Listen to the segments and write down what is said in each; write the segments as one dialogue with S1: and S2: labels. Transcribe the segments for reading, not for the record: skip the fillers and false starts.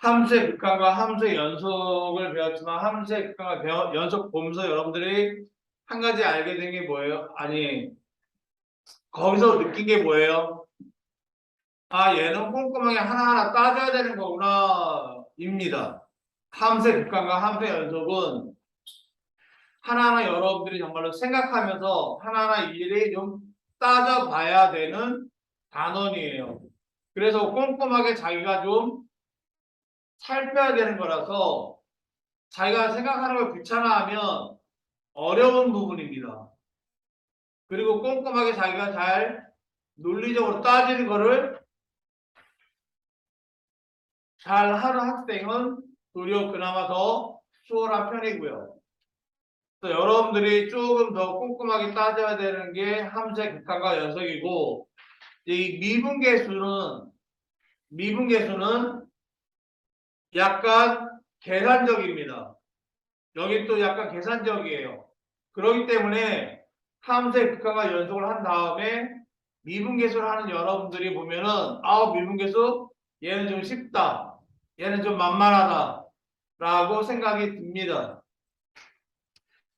S1: 함수의 극한과 함수의 연속을 배웠지만 함수의 극한과 연속 보면서 여러분들이 한 가지 알게 된 게 뭐예요? 아니, 거기서 느낀 게 뭐예요? 아, 얘는 꼼꼼하게 하나하나 따져야 되는 거구나 입니다. 함수의 극한과 함수의 연속은 하나하나 여러분들이 정말로 생각하면서 하나하나 일일이 좀 따져봐야 되는 단원이에요. 그래서 꼼꼼하게 자기가 좀 살펴야 되는 거라서 자기가 생각하는 걸 귀찮아하면 어려운 부분입니다. 그리고 꼼꼼하게 자기가 잘 논리적으로 따지는 거를 잘 하는 학생은 도리어 그나마 더 수월한 편이고요. 또 여러분들이 조금 더 꼼꼼하게 따져야 되는 게 함수의 극한과 연속이고, 이 미분계수는 약간 계산적입니다. 여기 또 약간 계산적이에요. 그렇기 때문에 함수의 극한과 연속을 한 다음에 미분계수를 하는 여러분들이 보면은 미분계수 얘는 좀 쉽다, 얘는 좀 만만하다 라고 생각이 듭니다.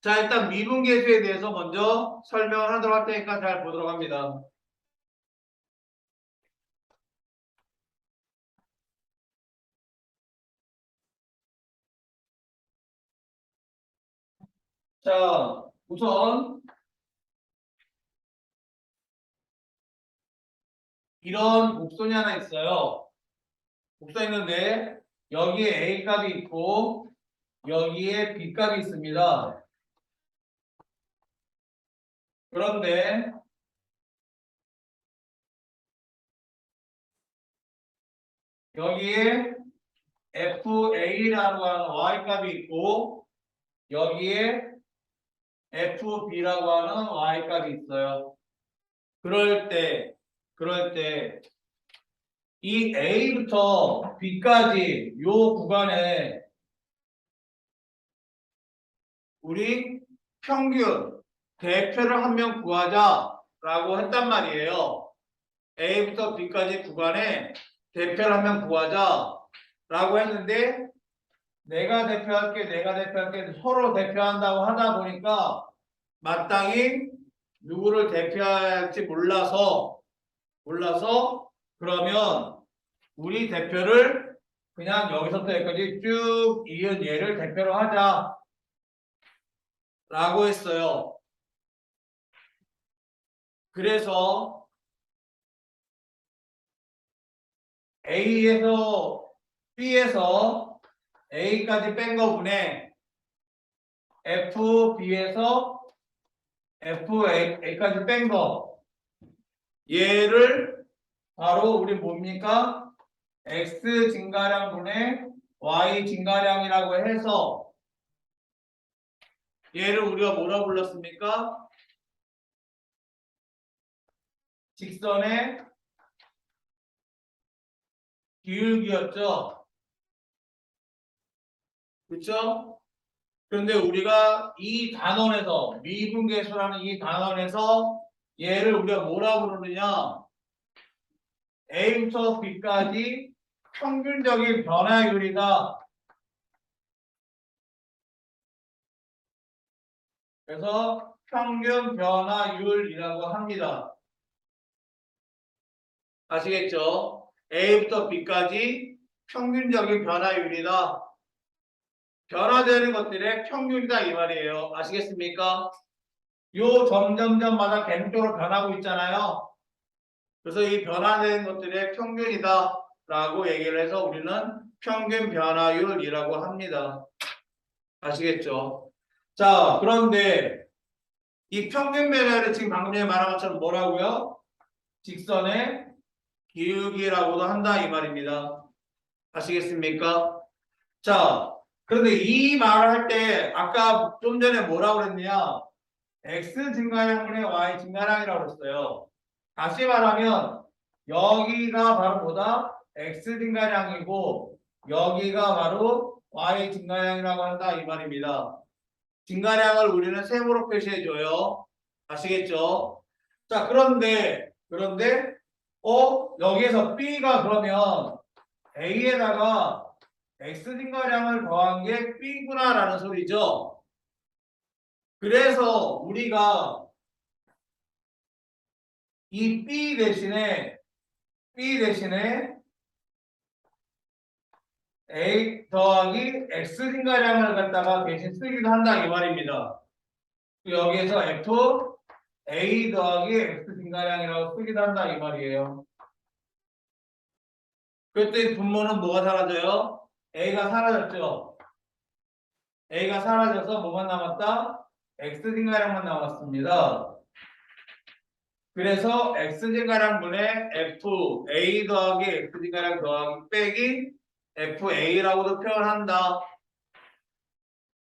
S1: 자, 일단 미분계수에 대해서 먼저 설명을 하도록 할 테니까 잘 보도록 합니다. 자, 우선 이런 곡선이 하나 있어요. 곡선이 있는데 여기에 A 값이 있고 여기에 B 값이 있습니다. 그런데 여기에 FA라고 하는 Y 값이 있고 여기에 FB라고 하는 Y 값이 있어요. 그럴 때 이 A부터 B까지 요 구간에 우리 평균 대표를 한 명 구하자라고 했단 말이에요. A부터 B까지 구간에 대표를 한 명 구하자라고 했는데 내가 대표할게 서로 대표한다고 하다 보니까 마땅히 누구를 대표해야 할지 몰라서 그러면 우리 대표를 그냥 여기서부터 여기까지 쭉 이은 얘를 대표로 하자라고 했어요. 그래서 A에서 B에서 A까지 뺀 거분에 FB에서 FA까지 뺀 거 얘를 바로 우리 뭡니까? X 증가량분의 Y 증가량이라고 해서 얘를 우리가 뭐라 불렀습니까? 직선의 기울기였죠. 그렇죠? 그런데 우리가 이 단원에서 미분계수라는 이 단원에서 얘를 우리가 뭐라 부르느냐? A부터 B까지 평균적인 변화율이다. 그래서 평균 변화율이라고 합니다. 아시겠죠? A부터 B까지 평균적인 변화율이다. 변화되는 것들의 평균이다 이 말이에요. 아시겠습니까? 요 점점점마다 계속적으로 변하고 있잖아요. 그래서 이 변화되는 것들의 평균이다 라고 얘기를 해서 우리는 평균 변화율이라고 합니다. 아시겠죠? 자, 그런데 이 평균 변화율을 지금 방금 전에 말한 것처럼 뭐라고요? 직선의 기울기라고도 한다 이 말입니다. 아시겠습니까? 자, 그런데 이 말을 할 때 아까 좀 전에 뭐라고 그랬냐? X 증가량분의 Y 증가량이라고 그랬어요. 다시 말하면 여기가 바로 뭐다? X 증가량이고 여기가 바로 Y 증가량이라고 한다 이 말입니다. 증가량을 우리는 세모로 표시해줘요. 아시겠죠? 자, 그런데 여기에서 B가 그러면 A에다가 x 증가량을 더한 게 b구나라는 소리죠. 그래서 우리가 이 b 대신에 a 더하기 x 증가량을 갖다가 대신 쓰기도 한다 이 말입니다. 여기에서 f a 더하기 x 증가량이라고 쓰기도 한다 이 말이에요. 그랬더니 분모는 뭐가 사라져요? a가 사라졌죠. a가 사라져서 뭐만 남았다? x 증가량만 남았습니다. 그래서 x 증가량분의 f a 더하기 x 증가량 더하기 빼기 fa라고도 표현한다.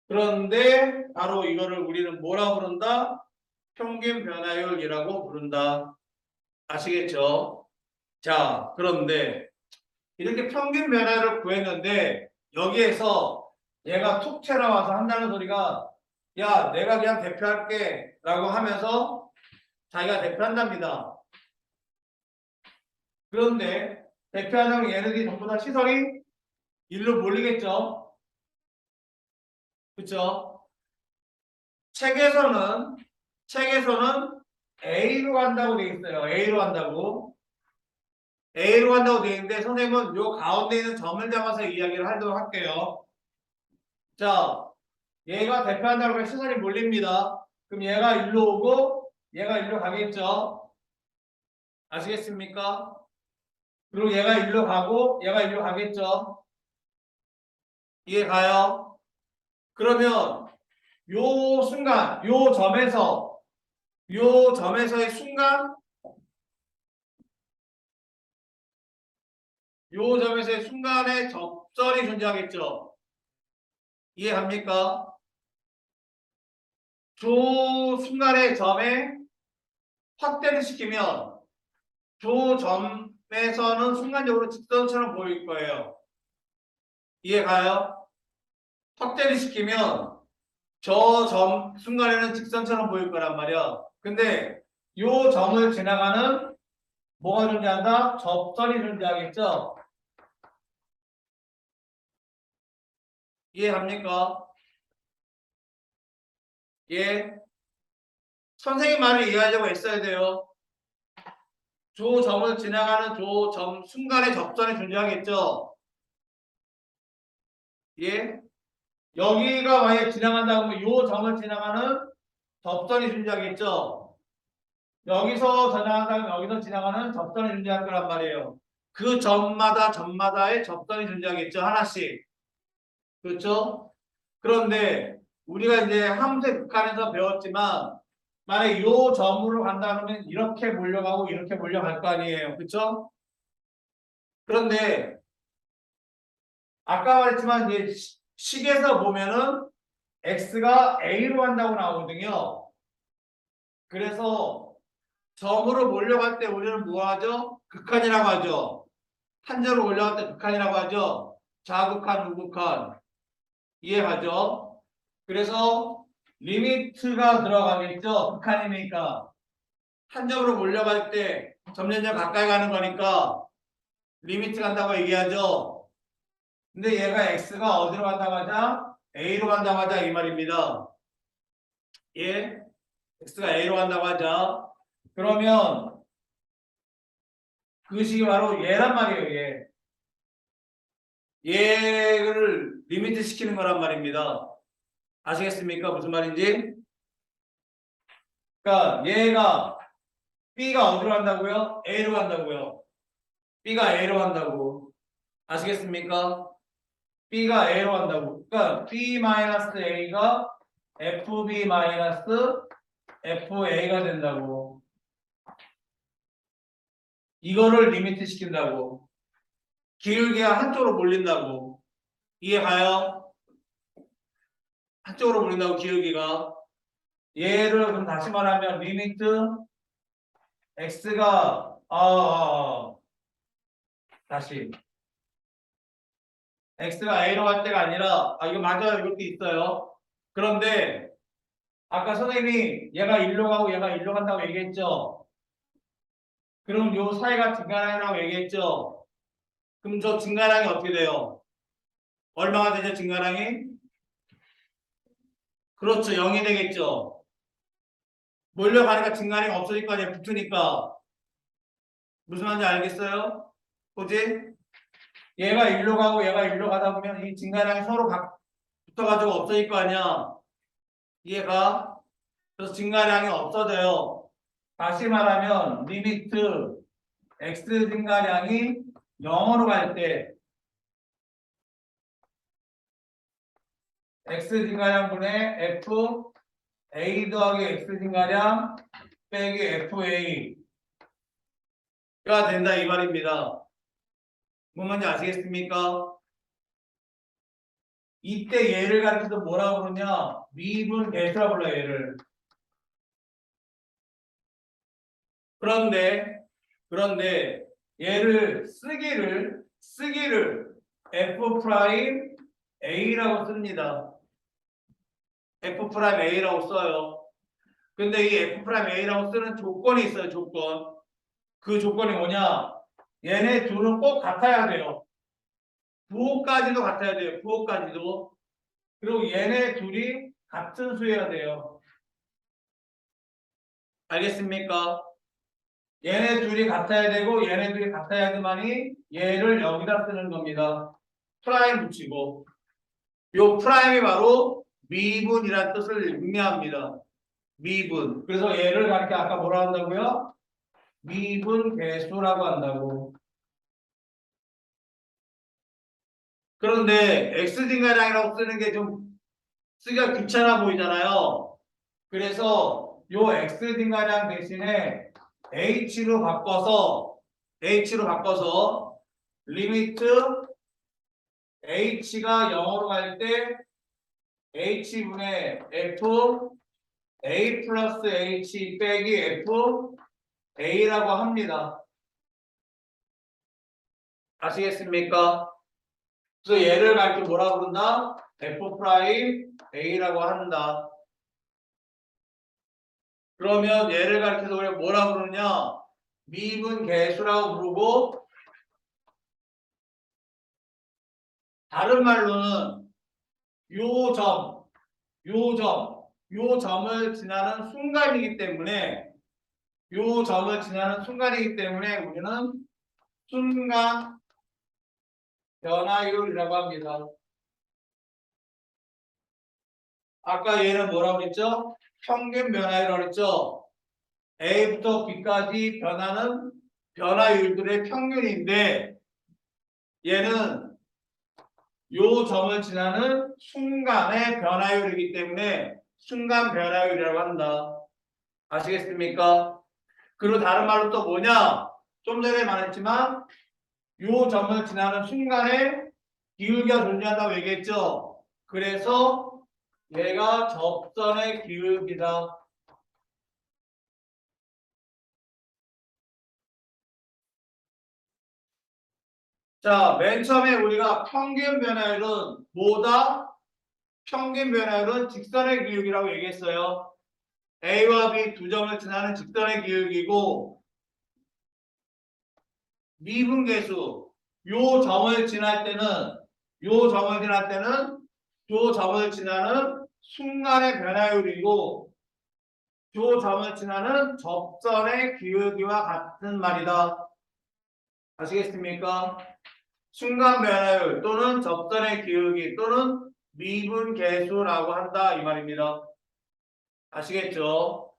S1: 그런데 바로 이거를 우리는 뭐라고 부른다? 평균 변화율이라고 부른다. 아시겠죠? 자, 그런데 이렇게 평균 변화율을 구했는데 여기에서 얘가 툭 튀어나와서 한다는 소리가 야, 내가 그냥 대표할게 라고 하면서 자기가 대표한답니다. 그런데 대표하는 얘네들이 전부 다 시설이 일로 몰리겠죠? 그쵸? 책에서는 A로 간다고 되어 있어요. A로 간다고. A로 간다고 되어 있는데 선생님은 요 가운데 있는 점을 잡아서 이야기를 하도록 할게요. 자, 얘가 대표한다고 하면 시선이 몰립니다. 그럼 얘가 일로 오고 얘가 일로 가겠죠? 아시겠습니까? 그리고 얘가 일로 가고 얘가 일로 가겠죠? 이해 가요? 그러면 요 순간, 요 점에서의 순간, 요 점에서의 순간에 접선이 존재하겠죠? 이해합니까? 조 순간의 점에 확대를 시키면 조 점에서는 순간적으로 직선처럼 보일 거예요. 이해가요? 확대를 시키면 저 점 순간에는 직선처럼 보일 거란 말이야. 근데 요 점을 지나가는 뭐가 존재한다? 접선이 존재하겠죠? 이해합니까? 예. 선생님 말을 이해하려고 애써야 돼요. 조 점을 지나가는 조 점 순간에 접선이 존재하겠죠? 예. 여기가 만약에 지나간다고 하면 요 점을 지나가는 접선이 존재하겠죠? 여기서 지나간다면 여기서 지나가는 접선이 존재할 거란 말이에요. 그 점마다의 접선이 존재하겠죠? 하나씩. 그렇죠? 그런데 우리가 이제 함수 극한에서 배웠지만 만약에 요 점으로 간다 그러면 이렇게 몰려가고 이렇게 몰려갈 거 아니에요. 그렇죠? 그런데 아까 말했지만 이제 식에서 보면은 x가 a로 간다고 나오거든요. 그래서 점으로 몰려갈 때 우리는 뭐 하죠? 극한이라고 하죠. 한점으로 올라갈 때 극한이라고 하죠. 좌극한, 우극한. 이해하죠? 그래서 리미트가 들어가겠죠. 극한이니까. 한 점으로 몰려갈 때 점점점 가까이 가는 거니까 리미트 간다고 얘기하죠. 근데 얘가 x가 어디로 간다고 하자? a로 간다고 하자 이 말입니다. 예? x가 a로 간다고 하자. 그러면 그 식이 바로 얘란 말이에요. 얘. 얘를 리미트 시키는 거란 말입니다. 아시겠습니까? 무슨 말인지? 그러니까 얘가 B가 어디로 간다고요? A로 간다고요. B가 A로 간다고. 아시겠습니까? B가 A로 간다고. 그러니까 B-A가 FB-FA가 된다고. 이거를 리미트 시킨다고. 기울기가 한쪽으로 몰린다고. 이해가요? 한쪽으로 몰린다고 기울기가. 얘를 그럼 다시 말하면 리미트 x가 다시 x가 a로 갈 때가 아니라 이거 맞아요. 이렇게 있어요. 그런데 아까 선생님이 얘가 일로 가고 얘가 일로 간다고 얘기했죠. 그럼 요 사이가 증가량이라고 얘기했죠. 그럼 저 증가량이 어떻게 돼요? 얼마가 되죠? 증가량이? 그렇죠. 0이 되겠죠. 몰려가니까 증가량이 없어질 거 아니에요. 붙으니까. 무슨 말인지 알겠어요? 그지? 얘가 일로 가고 얘가 일로 가다 보면 이 증가량이 서로 붙어가지고 없어질 거 아니야. 이해가? 그래서 증가량이 없어져요. 다시 말하면 리미트 x 증가량이 0으로 갈 때 x 증가량분의 f a 더하기 x 증가량 빼기 fa가 된다 이 말입니다. 뭔 말인지 아시겠습니까? 이때 얘를 가르쳐서 뭐라고 그러냐? 미분 대수라고 불러요 얘를. 그런데 얘를 쓰기를 f 프라임 a라고 씁니다. f 프라임 a라고 써요. 근데 이 f 프라임 a라고 쓰는 조건이 있어요. 조건. 그 조건이 뭐냐? 얘네 둘은 꼭 같아야 돼요. 부호까지도 같아야 돼요. 부호까지도. 그리고 얘네 둘이 같은 수여야 돼요. 알겠습니까? 얘네 둘이 같아야 되고 얘네 둘이 같아야지만이 얘를 여기다 쓰는 겁니다. 프라임 붙이고 요 프라임이 바로 미분이라는 뜻을 의미합니다. 미분. 그래서 얘를 가르쳐 아까 뭐라 한다고요? 미분 계수라고 한다고. 그런데 x진가량이라고 쓰는 게 좀 쓰기가 귀찮아 보이잖아요. 그래서 요 x진가량 대신에 h로 바꿔서 리미트 h가 0으로 갈 때 h분의 f a 플러스 h 빼기 f a라고 합니다. 아시겠습니까? 그래서 얘를 가르쳐 뭐라고 부른다? f 프라임 a라고 한다. 그러면 얘를 가르쳐서 우리가 뭐라고 부르냐? 미분 계수라고 부르고 다른 말로는 요 점, 요 점을 지나는 순간이기 때문에 우리는 순간 변화율이라고 합니다. 아까 얘는 뭐라고 그랬죠? 평균 변화율이라고 그랬죠? A부터 B까지 변하는 변화율들의 평균인데 얘는 요 점을 지나는 순간의 변화율이기 때문에 순간 변화율이라고 한다. 아시겠습니까? 그리고 다른 말로 또 뭐냐? 좀 전에 말했지만 요 점을 지나는 순간에 기울기가 존재한다고 얘기했죠. 그래서 얘가 접선의 기울기다. 자, 맨 처음에 우리가 평균 변화율은 뭐다? 평균 변화율은 직선의 기울기라고 얘기했어요. A와 B 두 점을 지나는 직선의 기울기고 미분계수 요 점을 지날 때는 요 점을 지나는 순간의 변화율이고 요 점을 지나는 접선의 기울기와 같은 말이다. 아시겠습니까? 순간 변화율 또는 접선의 기울기 또는 미분계수라고 한다 이 말입니다. 아시겠죠?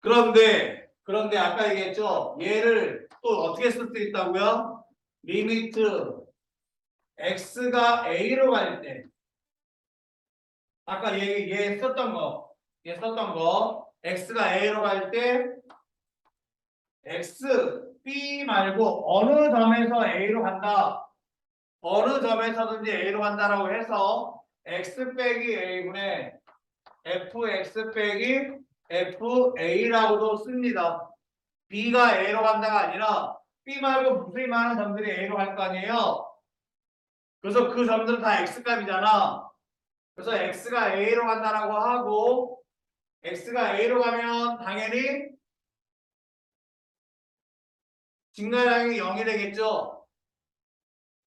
S1: 그런데 아까 얘기했죠? 얘를 또 어떻게 쓸 수 있다고요? 리미트 x가 a로 갈 때 아까 얘 썼던 거 x가 a로 갈 때 x b 말고 어느 점에서 a로 간다 어느 점에서든지 a로 간다라고 해서 x 빼기 a분의 fx 빼기 fa라고도 씁니다. b가 a로 간다가 아니라 b 말고 무수히 많은 점들이 a로 갈 거 아니에요. 그래서 그 점들은 다 x값이잖아. 그래서 x가 a로 간다라고 하고 x가 a로 가면 당연히 증가량이 0이 되겠죠.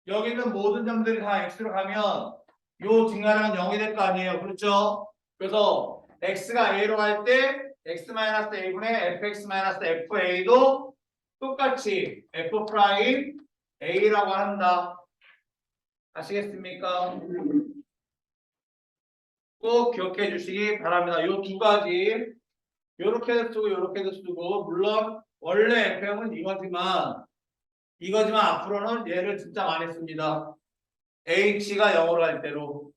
S1: 여기 있는 모든 점들이 다 x로 가면 요 증가량은 0이 될 거 아니에요. 그렇죠? 그래서 x가 a로 갈 때 x-a분의 fx-fa도 똑같이 f 프라임 a라고 한다. 아시겠습니까? 꼭 기억해 주시기 바랍니다. 요 두 가지 요렇게도 쓰고 요렇게도 쓰고 물론 원래 fm은 이거지만 앞으로는 얘를 진짜 많이 씁니다. h가 0으로 갈 때로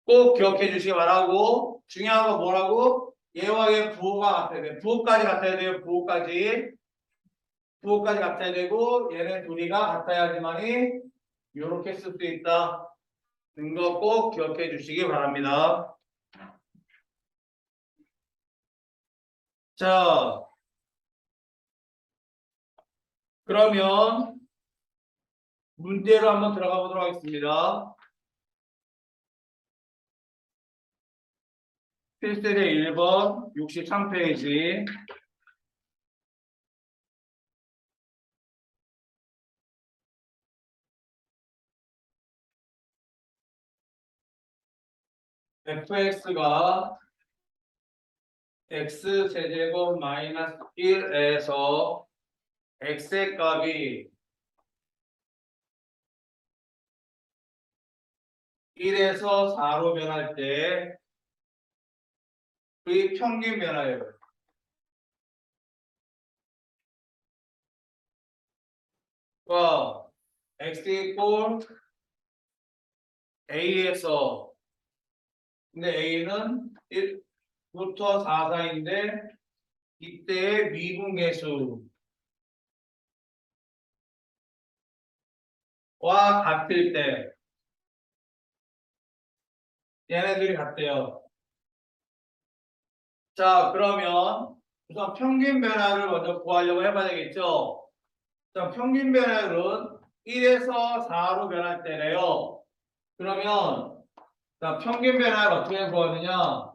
S1: 꼭 기억해 주시기 바라고 중요한 건 뭐라고? 얘와 얘 부호가 같아야 돼요. 부호까지 같아야 돼요. 부호까지 같아야 되고 얘네 둘이가 같아야지만이 요렇게 쓸 수 있다. 는 거 꼭 기억해 주시기 바랍니다. 자, 그러면 문제로 한번 들어가 보도록 하겠습니다. 필셀의 1번 63페이지. fx가 x제곱 마이너스 1에서 x의 값이 1에서 4로 변할 때 그의 평균 변화율 와 x 이꼴 a에서 근데 a는 1부터 4 사이인데 이때의 미분계수와 같을 때 얘네들이 같대요. 자, 그러면 우선 평균 변화를 먼저 구하려고 해봐야 되겠죠. 자, 평균 변화율은 1에서 4로 변할 때래요. 그러면 자, 평균 변화를 어떻게 구하느냐?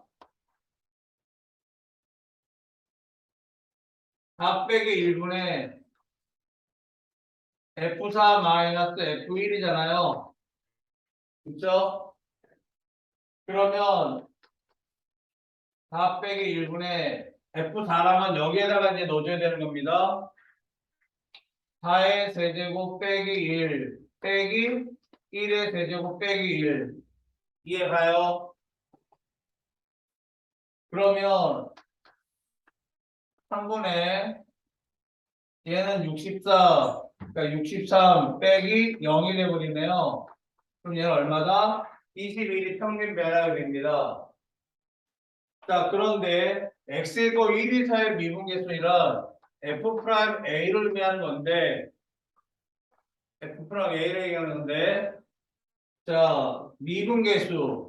S1: 4 빼기 1분의 F4 마이너스 F1이잖아요. 그렇죠? 그러면 4 빼기 1분의 F4라면 여기에다가 이제 넣어줘야 되는 겁니다. 4의 세제곱 빼기 1 빼기 1의 세제곱 빼기 1 이해가요? 그러면 3분의 얘는 64 그러니까 63 빼기 0이 되버리네요. 그럼 얘는 얼마다? 21이 평균 변화율입니다. 자, 그런데 x이고 1, 2, 4의 미분계수이란 f'a를 의미하는 건데 f'a를 의미하는 건데 자, 미분계수는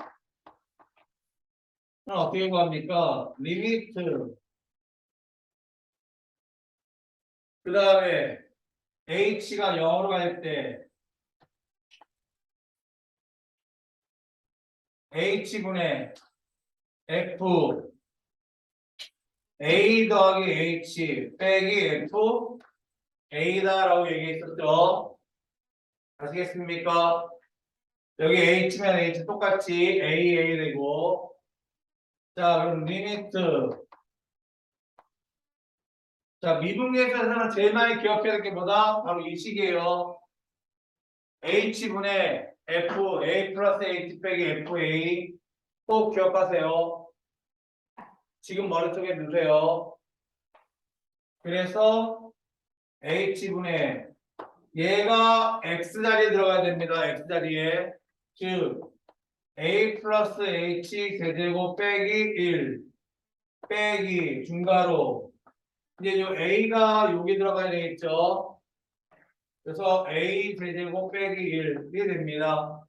S1: 어떻게 구합니까? 리미트 그 다음에 h가 0으로 갈 때 h분의 f a 더하기 h 빼기 f a다라고 얘기했었죠. 아시겠습니까? 여기 h면 h 똑같이 a 되고 자 그럼 리미트 자 미분계에서는 제일 많이 기억해야 될 게 뭐다? 바로 이 식이에요. h분의 f a 플러스 h 빼기 fa 꼭 기억하세요. 지금 머릿속에 넣으세요. 그래서 h분의 얘가 x자리에 들어가야 됩니다. x자리에 즉 a 플러스 h 세제곱 빼기 1 빼기 중괄호 이제 요 a가 여기 들어가야 되겠죠. 그래서 a 세제곱 빼기 1이 됩니다.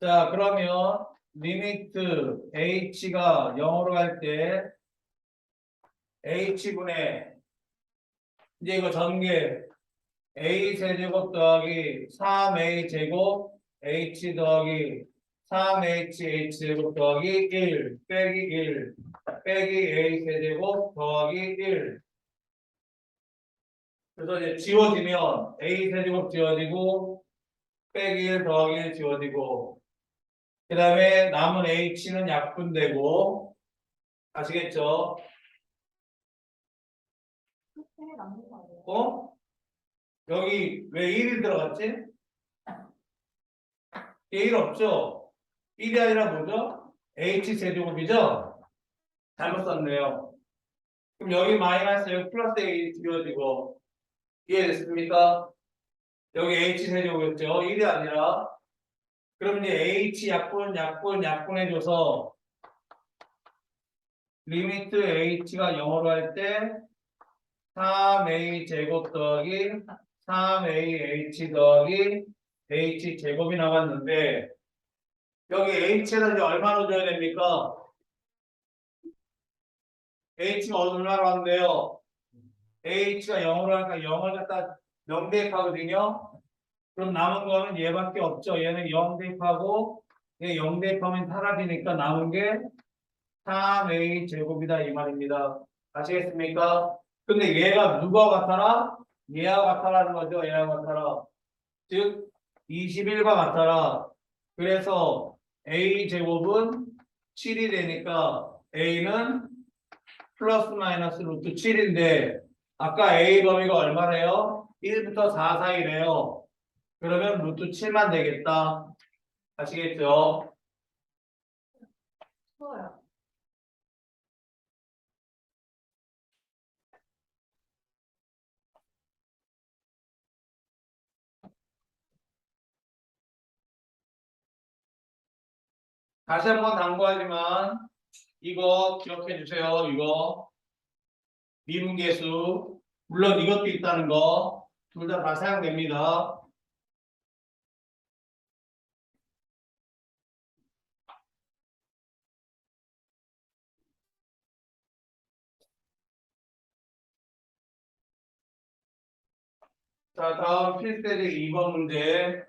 S1: 자 그러면 리미트 h가 0으로 갈 때 h분의 이제 이거 전개 a 세제곱 더하기 3a 제곱 h 더하기 3h h 제곱 더하기 1 빼기 1 빼기 a 세제곱 더하기 1 그래서 이제 지워지면 A 세제곱 지워지고 빼기 1 더하기 1 지워지고 그 다음에 남은 H는 약분되고 아시겠죠?
S2: 끝에 남는 거 아니에요?
S1: 어? 여기 왜 1이 들어갔지? 1 없죠? 1이 아니라 뭐죠? H 세제곱이죠? 잘못 썼네요. 그럼 여기 마이너스 여기 플러스 A 지워지고 이해됐습니까? 여기 H 세제곱이었죠? 1이 아니라 그럼 이제 H 약분 해줘서 리미트 H가 0으로 할 때 3A 제곱 더하기 3AH 더하기 H 제곱이 나왔는데 여기 H에다 이제 얼마 넣어줘야 됩니까? H가 얼마로 한대요? H가 0으로 하니까 0을 갖다 0 대입하거든요. 그럼 남은 거는 얘밖에 없죠. 얘는 0 대입하고 얘 0 대입하면 사라지니까 남은 게 3A 제곱이다 이 말입니다. 아시겠습니까? 근데 얘가 누가 같아라? 얘와 같아라는 거죠. 얘와 같아라. 즉 21과 같아라. 그래서 A 제곱은 7이 되니까 A는 플러스 마이너스 루트 7인데 아까 A 범위가 얼마래요? 1부터 4 사이래요. 그러면 루트 7만 되겠다. 아시겠죠?
S2: 쉬워요.
S1: 다시 한번 당부하지만 이거 기억해 주세요. 이거 미분계수 물론 이것도 있다는 거 둘 다 사용됩니다. 자, 다음 필수제제 2번 문제.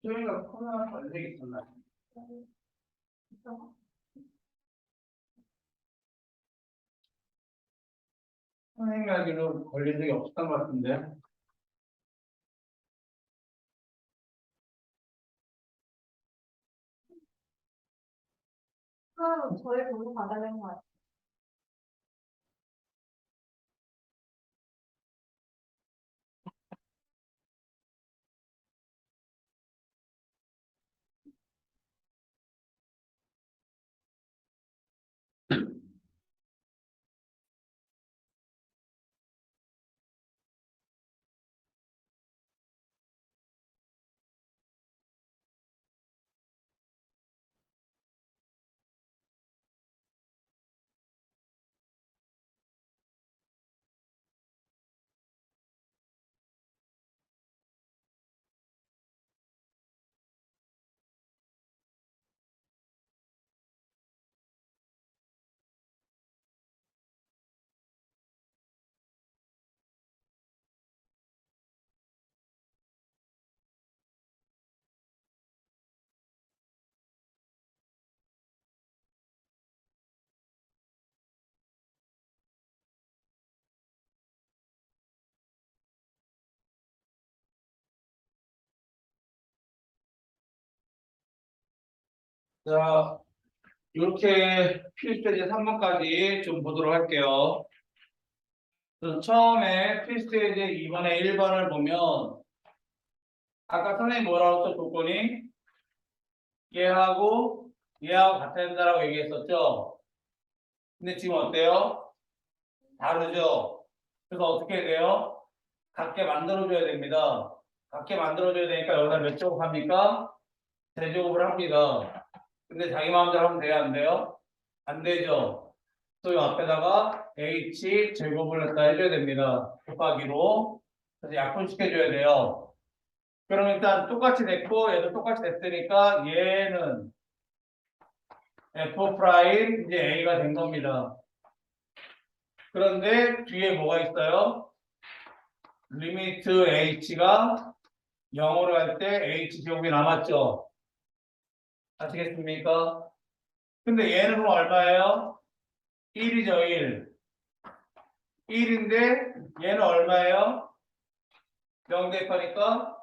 S1: 저희가 코로나 걸리기 있었나? 선생님 알기로 걸린 적이 없었던 것 같은데.
S2: 그럼 저희 보고 받아낸 거 같아요.
S1: 자, 이렇게 필수제 3번까지 좀 보도록 할게요. 그래서 처음에 필수제 2번에 1번을 보면 아까 선생님 뭐라고 써 조건이 얘하고 같아야 된다라고 얘기했었죠. 근데 지금 어때요? 다르죠? 그래서 어떻게 해야 돼요? 같게 만들어줘야 됩니다. 같게 만들어줘야 되니까 여기다 몇 제곱 합니까? 제제곱을 합니다. 근데 자기 마음대로 하면 돼요? 안 돼요? 안 되죠? 또 이 앞에다가 h 제곱을 갖다 해줘야 됩니다. 곱하기로. 그래서 약분시켜줘야 돼요. 그럼 일단 똑같이 됐고 얘도 똑같이 됐으니까 얘는 f 프라임 이제 a가 된 겁니다. 그런데 뒤에 뭐가 있어요? 리미트 h가 0으로 할 때 h 제곱이 남았죠. 아시겠습니까? 근데 얘는 그럼 얼마예요? 1이죠, 1. 1인데 얘는 얼마예요? 0 대입하니까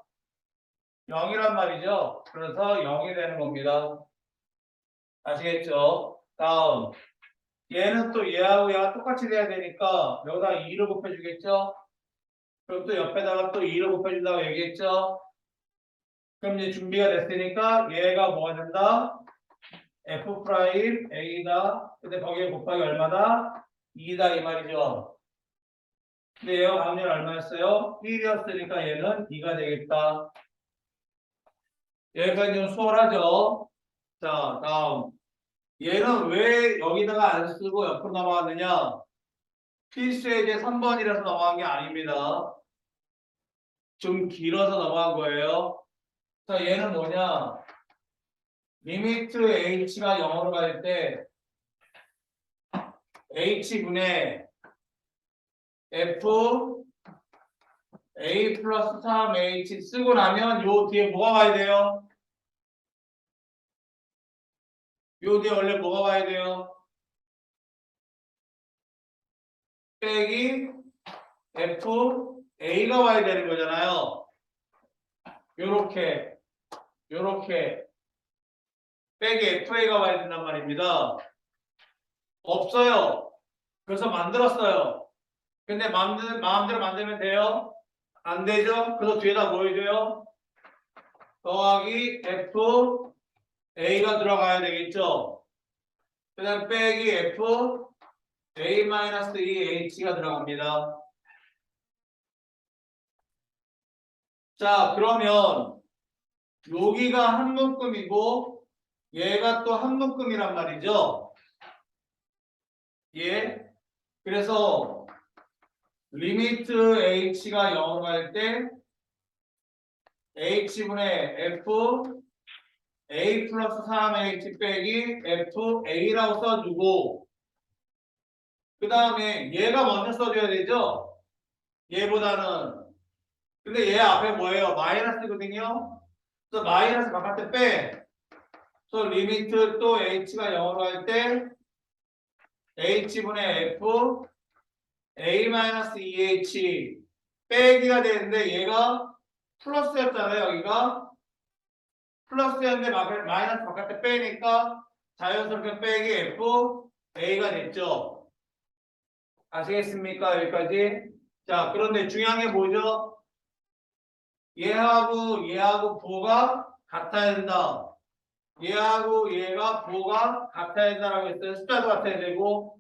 S1: 0이란 말이죠. 그래서 0이 되는 겁니다. 아시겠죠? 다음. 얘는 또 얘가 똑같이 돼야 되니까 여기다 2를 곱해주겠죠? 그럼 또 옆에다가 또 2를 곱해준다고 얘기했죠? 그럼 이제 준비가 됐으니까 얘가 뭐가 된다? f 프라임 a다. 근데 거기에 곱하기 얼마다? 2다 이 말이죠. 근데 얘가 방률 얼마였어요? 1이었으니까 얘는 2가 되겠다. 여기까지 좀 수월하죠? 자, 다음. 얘는 왜 여기다가 안 쓰고 옆으로 넘어갔느냐? 필수의 이제 3번이라서 넘어간 게 아닙니다. 좀 길어서 넘어간 거예요. 자, 얘는 뭐냐? 리미트 h가 0으로 갈 때 h분의 f a 플러스 3h 쓰고 나면 요 뒤에 뭐가 와야 돼요? 요 뒤에 원래 뭐가 와야 돼요? 빼기 f a가 와야 되는 거잖아요. 요렇게 빼기 fa가 와야 된단 말입니다. 없어요. 그래서 만들었어요. 근데 마음대로 만들면 돼요? 안 되죠? 그래서 뒤에다 뭐 해줘요? 더하기 f a가 들어가야 되겠죠? 그 다음 빼기 f a-2h가 들어갑니다. 자, 그러면 여기가 한 묶음이고 얘가 또 한 묶음이란 말이죠. 예. 그래서 리미트 h가 0으로 갈 때 h분의 f a 플러스 3h 빼기 f a라고 써주고 그 다음에 얘가 먼저 써줘야 되죠. 얘보다는. 근데 얘 앞에 뭐예요? 마이너스거든요. 그래서 마이너스 바깥에 빼. 그래서 리미트 또 h가 0으로 할 때 h분의 f a-2h 빼기가 되는데 얘가 플러스였잖아요. 여기가 플러스였는데 마이너스 바깥에 빼니까 자연스럽게 빼기 f a가 됐죠. 아시겠습니까? 여기까지. 자, 그런데 중요한 게 뭐죠? 얘하고 부호가 같아야 된다. 얘하고 얘가 부호가 같아야 된다라고 했어요. 숫자도 같아야 되고.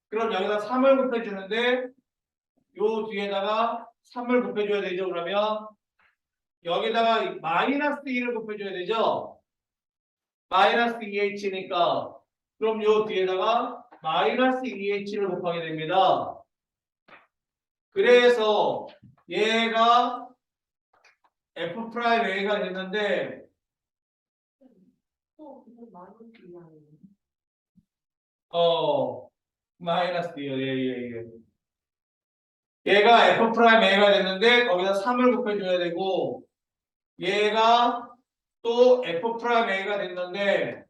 S1: 그럼 여기다 3을 곱해주는데 요 뒤에다가 3을 곱해줘야 되죠. 그러면 여기다가 마이너스 2를 곱해줘야 되죠. 마이너스 2h니까 그럼 요 뒤에다가 마이너스 2h를 곱하게 됩니다. 그래서 얘가 f 프라임 a가 됐는데
S2: 또 그게 많은 기량이에요.
S1: 마이너스 2요. 예. 얘가 f 프라임 a가 됐는데 거기다 3을 곱해줘야 되고 얘가 또 f 프라임 a가 됐는데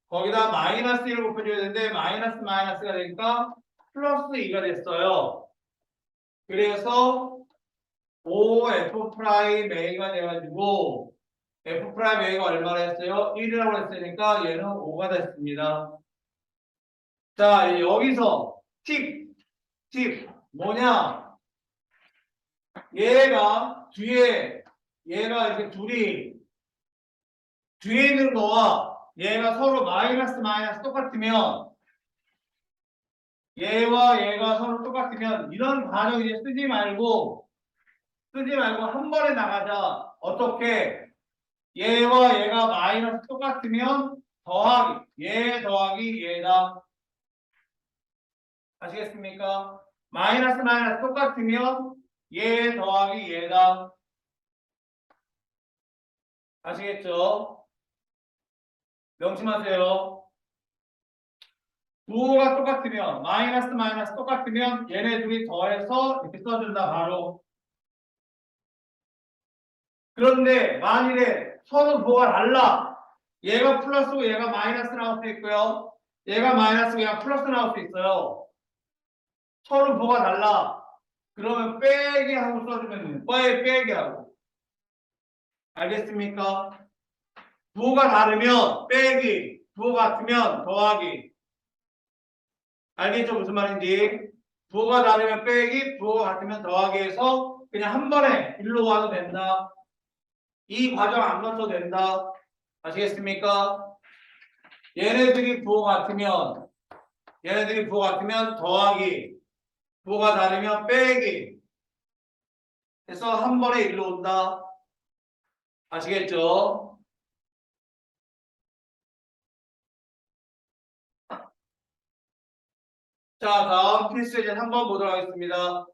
S1: 거기다 마이너스 1을 곱해줘야 되는데 마이너스가 되니까 플러스 2가 됐어요. 그래서 5f 프라임 a가 돼가지고 f 프라임 a가 얼마나 했어요? 1이라고 했으니까 얘는 5가 됐습니다. 자, 이제 여기서 팁 뭐냐? 얘가 얘가 이렇게 둘이 뒤에 있는 거와 얘가 서로 마이너스 똑같으면 얘와 얘가 서로 똑같으면 이런 반응 이제 쓰지 말고 한 번에 나가자. 어떻게? 얘와 얘가 마이너스 똑같으면 얘 더하기 얘다. 아시겠습니까? 마이너스 똑같으면 얘 더하기 얘다. 아시겠죠? 명심하세요. 부호가 똑같으면 마이너스 똑같으면 얘네 둘이 더해서 이렇게 써준다 바로. 그런데 만일에 서로 부호가 달라. 얘가 플러스고 얘가 마이너스 나올 수 있고요. 얘가 마이너스고 얘가 플러스 나올 수 있어요. 서로 부호가 달라. 그러면 빼기 하고 써주면 빼기 하고. 알겠습니까? 부호가 다르면 빼기, 부호가 같으면 더하기. 알겠죠? 무슨 말인지. 부호가 다르면 빼기, 부호가 같으면 더하기 해서 그냥 한 번에 일로 와도 된다. 이 과정 안 거쳐도 된다. 아시겠습니까? 얘네들이 부호가 같으면 더하기, 부호가 다르면 빼기 해서 한 번에 일로 온다. 아시겠죠? 자, 다음 필수예제 3번 보도록 하겠습니다.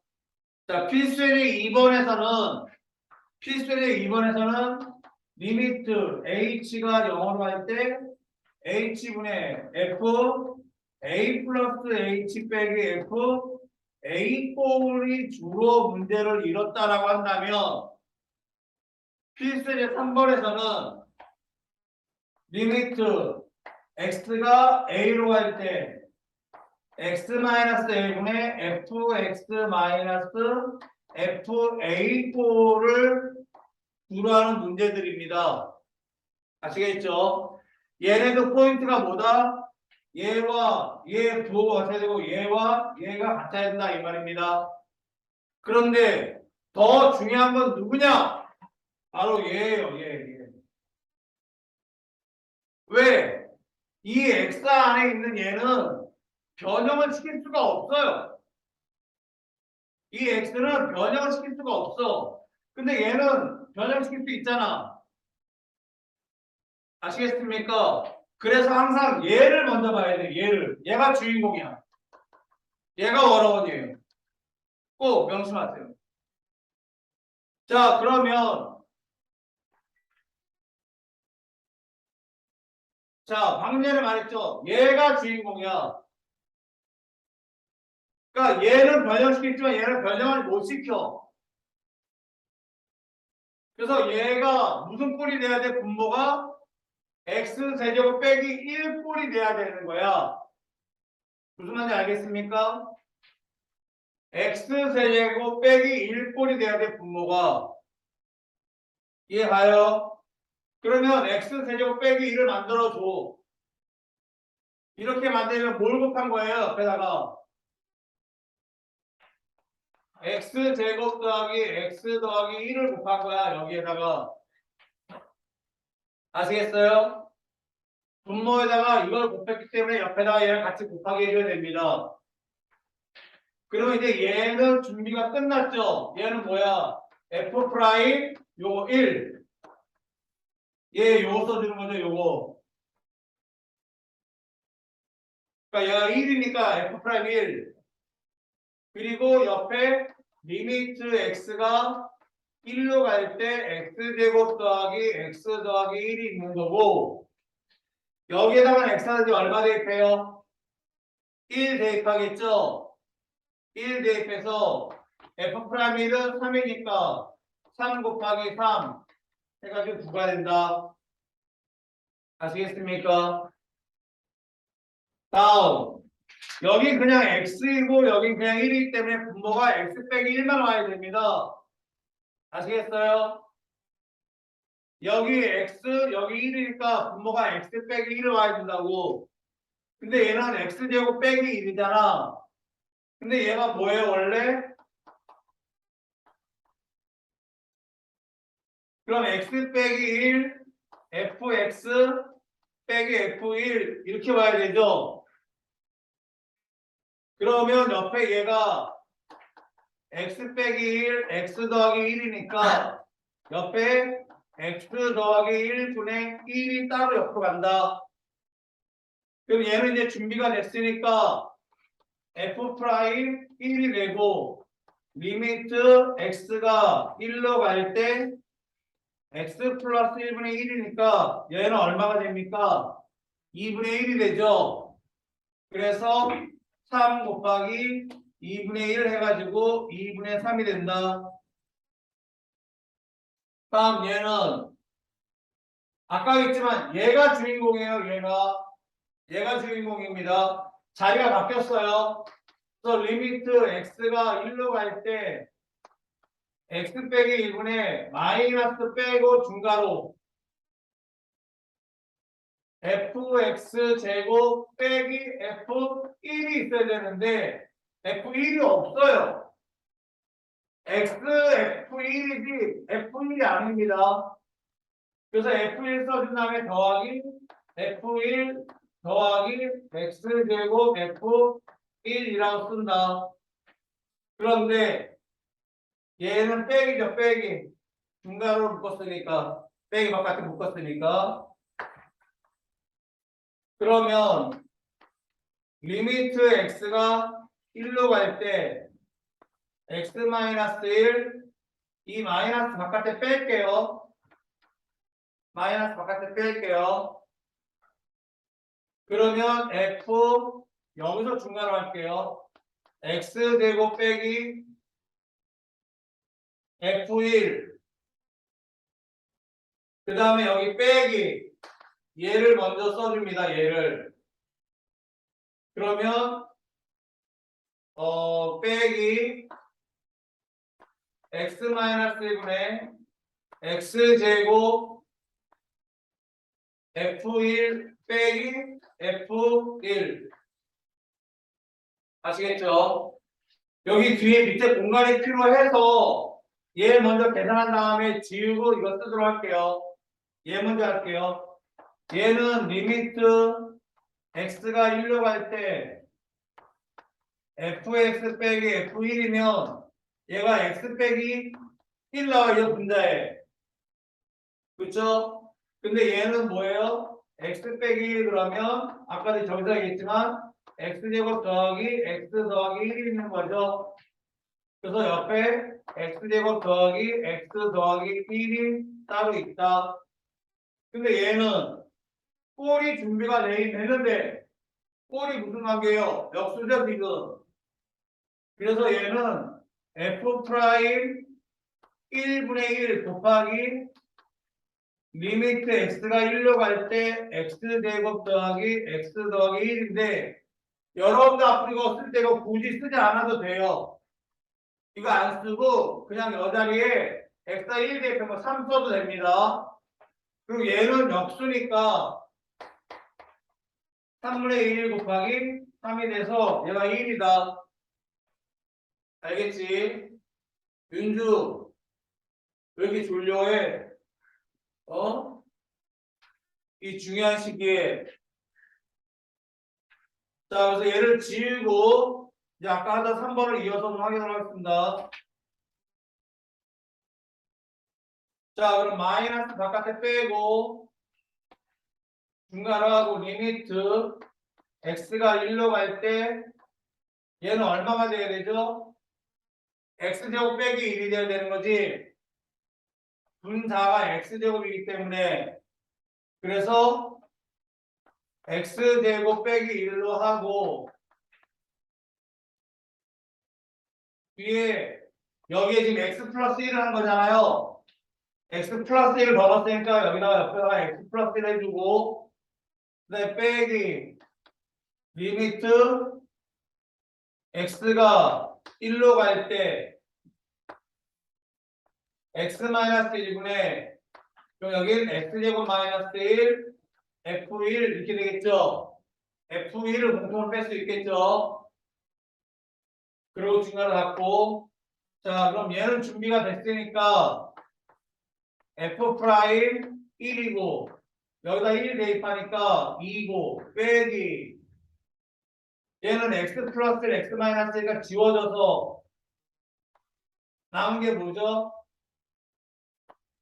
S1: 자, 필수예제 2번에서는 리미트 h가 0으로 갈 때 h분의 f a 플러스 h 빼기 f a 꼴이 주로 문제를 이뤘다라고 한다면 필수제 3번에서는 리미트 x가 a로 갈 때 x-a분의 fx 마이너스 fa 꼴을 주로 하는 문제들입니다. 아시겠죠? 얘네도 포인트가 뭐다? 얘와 얘 부호가 같아야 되고 얘와 얘가 같아야 된다 이 말입니다. 그런데 더 중요한 건 누구냐? 바로 얘예요. 얘. 왜? 이 x 안에 있는 얘는 변형을 시킬 수가 없어요. 이 x는 변형을 시킬 수가 없어. 근데 얘는 변형시킬 수 있잖아. 아시겠습니까? 그래서 항상 얘를 먼저 봐야 돼. 얘가 주인공이야. 얘가 원어원이에요. 꼭 명심하세요. 자, 그러면 방금 전에 말했죠. 얘가 주인공이야. 그러니까 얘는 변형시켰지만 얘는 변형을 못 시켜. 그래서 얘가 무슨 꼴이 돼야 돼? 분모가 x세제곱 빼기 1 꼴이 돼야 되는 거야. 무슨 말인지 알겠습니까? x세제곱 빼기 1 꼴이 돼야 돼, 분모가. 이해가요? 그러면 x세제곱 빼기 1을 만들어줘. 이렇게 만들면 뭘 곱한 거예요? 옆에다가 x제곱 더하기 x 더하기 1을 곱한 거야. 여기에다가. 아시겠어요? 분모에다가 이걸 곱했기 때문에 옆에다가 얘를 같이 곱하게 해줘야 됩니다. 그리고 이제 얘는 준비가 끝났죠? 얘는 뭐야? f 프라임 요거 1. 얘 요거 써주는 거죠, 요거. 그러니까 얘가 1이니까 f 프라임 1. 그리고 옆에 리미트 x가 1로 갈 때 x제곱 더하기 x 더하기 1이 있는 거고 여기에다가 x는 얼마 대입해요? 1 대입하겠죠? 1 대입해서 f 프라임 1은 3이니까 3 곱하기 3 해가지고 9가 된다. 아시겠습니까? 다음 여기 그냥 x이고 여기 그냥 1이기 때문에 분모가 x 빼기 1만 와야 됩니다. 아시겠어요? 여기 x 여기 1이니까 분모가 x 빼기 1을 와야 된다고. 근데 얘는 x제곱 빼기 1이잖아. 근데 얘가 뭐예요 원래? 그럼 x 빼기 1 fx 빼기 f1 이렇게 와야 되죠. 그러면 옆에 얘가 x 빼기 1 x 더하기 1이니까 옆에 x 더하기 1분의 1이 따로 옆으로 간다. 그럼 얘는 이제 준비가 됐으니까 f 프라임 1이 되고 리미트 x가 1로 갈 때 x 플러스 1분의 1이니까 얘는 얼마가 됩니까? 2분의 1이 되죠. 그래서 3 곱하기 2분의 1 해가지고 2분의 3이 된다. 다음 얘는 아까 했지만 얘가 주인공이에요. 얘가 주인공입니다. 자리가 바뀌었어요. 그래서 리미트 x가 1로 갈 때 x 빼기 1분의 마이너스 빼고 중괄호 fx 제곱 빼기 f1이 있어야 되는데 f1이 없어요. x f1이지 f1이 아닙니다. 그래서 f1 써준 다음에 더하기 f1 더하기 x제곱 f1이라고 쓴다. 그런데 얘는 빼기죠. 빼기. 중괄호를 묶었으니까 빼기 바깥에 묶었으니까 그러면 리미트 x가 1로 갈 때 x-1 이 마이너스 바깥에 뺄게요. 마이너스 바깥에 뺄게요. 그러면 f 여기서 중괄호 할게요. x제곱 빼기 f1 그 다음에 여기 빼기 얘를 먼저 써줍니다. 얘를 그러면 빼기 x-1분의 x제곱 f1 빼기 f1 아시겠죠? 여기 뒤에 밑에 공간이 필요해서 얘 먼저 계산한 다음에 지우고 이거 쓰도록 할게요. 얘 먼저 할게요. 얘는 리미트 x가 1로 갈 때 fx 빼기 f1이면 얘가 x 빼기 1 나와요. 분자에. 그쵸? 근데 얘는 뭐예요? x 빼기 1 그러면 아까도 저기서 얘기했지만 x제곱 더하기 x 더하기 1이 있는 거죠. 그래서 옆에 x제곱 더하기 x 더하기 1이 따로 있다. 근데 얘는 꼴이 준비가 되는데 꼴이 무슨 관계예요? 역수죠 지금. 그래서 얘는 f 프라임 1분의 1 곱하기 리미트 x가 1로 갈 때 x제곱 더하기 x 더하기 1인데 여러분들 앞으로 이거 쓸 때 이거 굳이 쓰지 않아도 돼요. 이거 안 쓰고 그냥 이 자리에 x가 1 대표면 3 써도 됩니다. 그리고 얘는 역수니까 3분의 1 곱하기 3이 돼서 얘가 1이다. 알겠지? 윤주 왜 이렇게 졸려해? 어? 이 중요한 시기에 자 그래서 얘를 지우고 이제 아까 하던 3번을 이어서 좀 확인을 하겠습니다. 자 그럼 마이너스 바깥에 빼고 중괄호하고 리미트 x가 1로 갈 때 얘는 얼마가 돼야 되죠? x제곱 빼기 1이 돼야 되는 거지. 분자가 x제곱이기 때문에 그래서 x제곱 빼기 1로 하고 뒤에 여기에 지금 x 플러스 1을 한 거잖아요. x 플러스 1을 넣었으니까 여기다가 옆에다가 x 플러스 1 해주고 그다음에 빼기 리미트 x가 1로 갈 때 x-1분의 그럼 여기는 x제곱 마이너스 1, f1 이렇게 되겠죠? f1을 공통으로 뺄 수 있겠죠? 그리고 중간을 갖고 자 그럼 얘는 준비가 됐으니까 f 프라임 1이고 여기다 1 대입하니까 2고 빼기 얘는 x 플러스 x 마이너스 1가 지워져서 남은 게 뭐죠?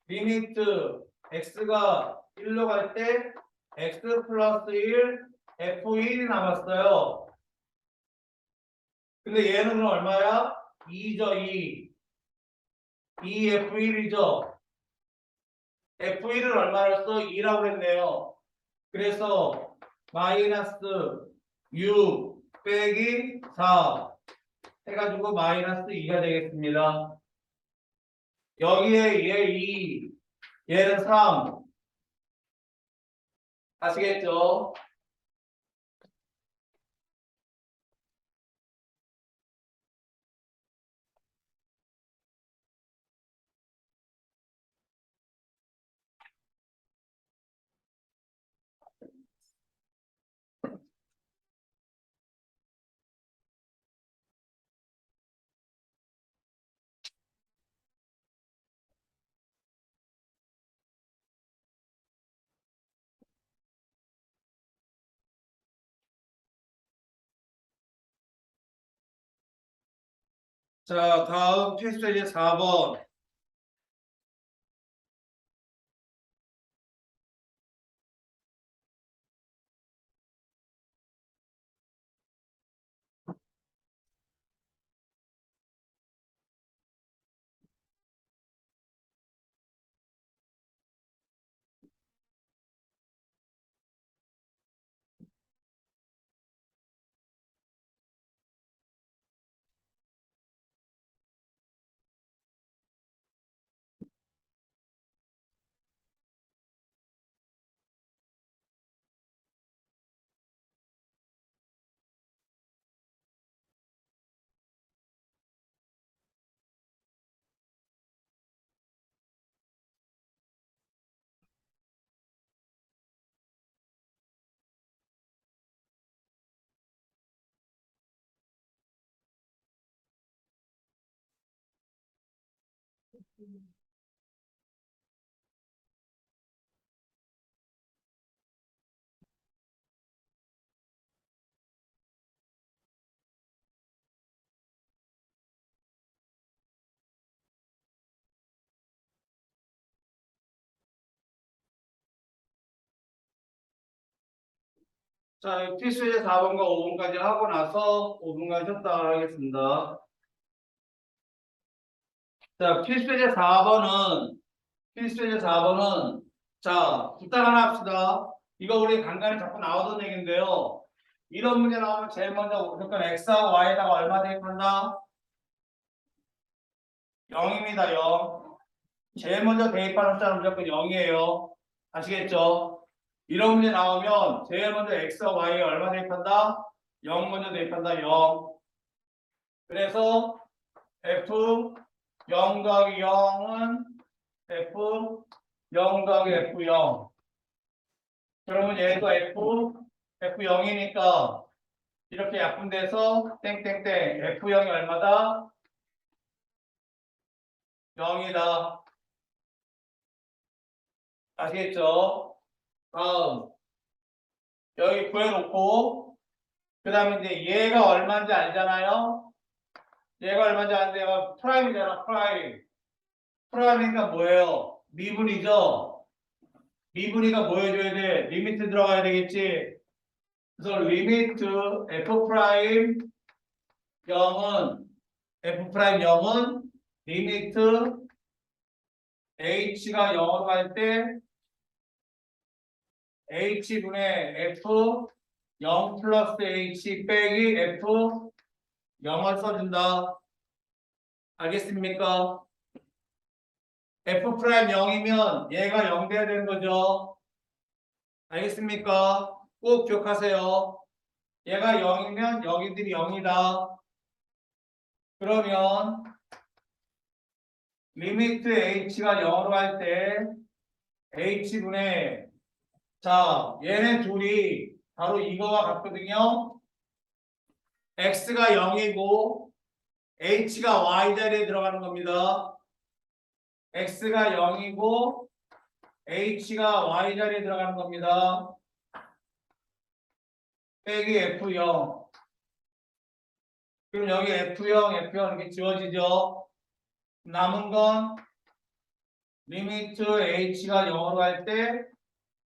S1: 리미트 x가 1로 갈 때 x 플러스 1 f1이 남았어요. 근데 얘는 그럼 얼마야? 2죠 2 2f1이죠. f1을 얼마로 써? 2라고 했네요. 그래서 마이너스 6 빼기 4 해가지고 마이너스 2가 되겠습니다. 여기에 얘 2, 얘는 3. 아시겠죠? 자, 다음 필수제 4번. 자, 필수제 4번과 5번까지 하고 나서 5분간 쉬었다 하겠습니다. 자, 필수제 4번은 자, 부탁 하나 합시다. 이거 우리 간간히 자꾸 나오던 얘기인데요. 이런 문제 나오면 제일 먼저 무조건 x하고 y에다가 얼마 대입한다? 0입니다. 0. 제일 먼저 대입하는 숫자는 무조건 0이에요. 아시겠죠? 이런 문제 나오면 제일 먼저 x와 y에 얼마 대입한다? 0 먼저 대입한다. 0. 그래서 f 0 더하기 0은 f 0 더하기 f 0. 그러면 얘도 f0이니까 이렇게 약분돼서 땡땡땡 f0이 얼마다? 0이다. 아시겠죠? 다음 여기 구해놓고 그 다음에 이제 얘가 얼마인지 알잖아요? 얘가 얼마인지 아는데 얘가 프라임이잖아. 프라임이니까 뭐예요? 미분이죠? 미분이가 뭐 해줘야 돼? 리미트 들어가야 되겠지? 그래서 리미트 f 프라임 0은 리미트 h가 0으로 갈 때 h분의 f 0 플러스 h 빼기 f 0을 써준다. 알겠습니까? f 프라임 0이면 얘가 0 돼야 되는 거죠. 알겠습니까? 꼭 기억하세요. 얘가 0이면 여기들이 0이다. 그러면 리미트 h가 0으로 갈 때 H분의 자 얘네 둘이 바로 이거와 같거든요. X가 0이고 H가 Y 자리에 들어가는 겁니다. X가 0이고 H가 Y 자리에 들어가는 겁니다. 빼기 F0. 그럼 여기 F0, F0 이렇게 지워지죠. 남은 건 리미트 H가 0으로 갈 때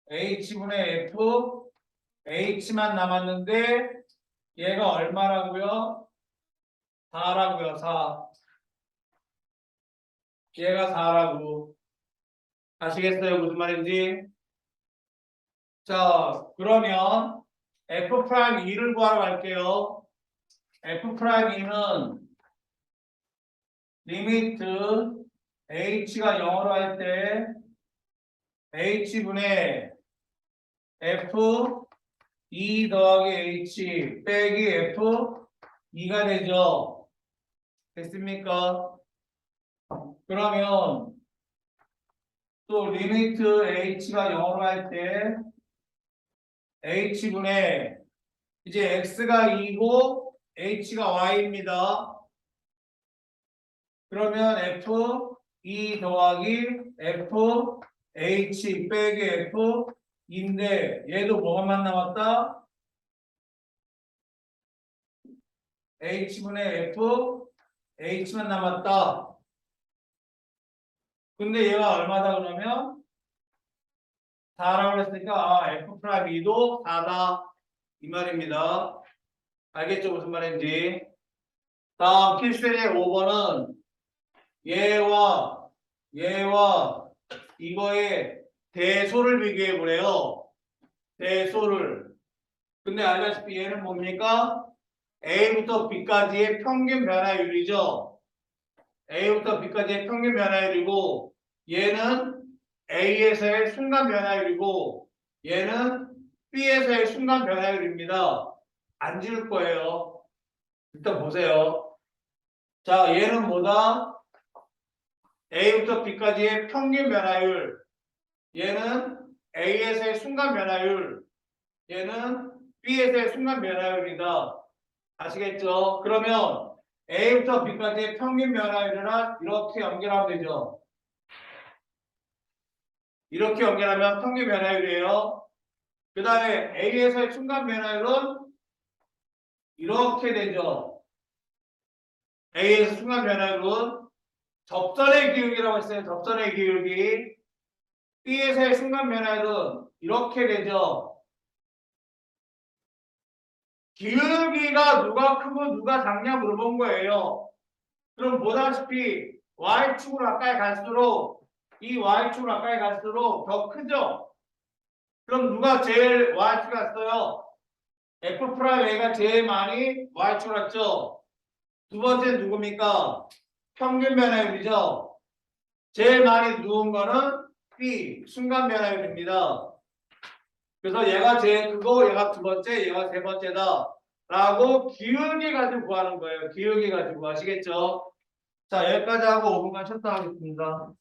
S1: H분의 F H만 남았는데 얘가 얼마라고요? 4라고요. 4. 얘가 4라고. 아시겠어요? 무슨 말인지? 자, 그러면 F'2를 구하러 갈게요. F'2는 리미트 H가 0으로 할 때 H분의 F 2 더하기 H 빼기 F 2가 되죠. 됐습니까? 그러면 또 리미트 H가 0으로 할 때 H분의 이제 X가 2고 H가 Y입니다. 그러면 F 2 더하기 F H 빼기 F 인데 얘도 뭐가만 남았다? H분의 F H만 남았다. 근데 얘가 얼마다 그러면 4라고 했으니까 F'2도 4다 이 말입니다. 알겠죠? 무슨 말인지. 다음 필수의 5번은 얘와 이거의 대소를 비교해 보래요. 대소를. 근데 알다시피 얘는 뭡니까? A부터 B까지의 평균 변화율이죠. A부터 B까지의 평균 변화율이고 얘는 A에서의 순간 변화율이고 얘는 B에서의 순간 변화율입니다. 안 지울 거예요. 일단 보세요. 자, 얘는 뭐다? A부터 B까지의 평균 변화율. 얘는 A에서의 순간 변화율. 얘는 B에서의 순간 변화율이다. 아시겠죠? 그러면 A부터 B까지의 평균 변화율이라 이렇게 연결하면 되죠. 이렇게 연결하면 평균 변화율이에요. 그 다음에 A에서의 순간 변화율은 이렇게 되죠. A에서 순간 변화율은 접선의 기울기라고 했어요. 접선의 기울기. B에서의 순간 변화율은 이렇게 되죠. 기울기가 누가 크고 누가 작냐 물어본 거예요. 그럼 보다시피 Y축으로 가까이 갈수록 이 Y축으로 가까이 갈수록 더 크죠? 그럼 누가 제일 Y축 갔어요? F'A가 제일 많이 Y축 갔죠? 두 번째 누굽니까? 평균 변화율이죠? 제일 많이 누운 거는 B, 순간 변화율입니다. 그래서 얘가 제일 크고 얘가 두 번째, 얘가 세 번째다. 라고 기울기 가지고 구하는 거예요. 기울기 가지고 아시겠죠? 자, 여기까지 하고 5분간 쉬었다 하겠습니다.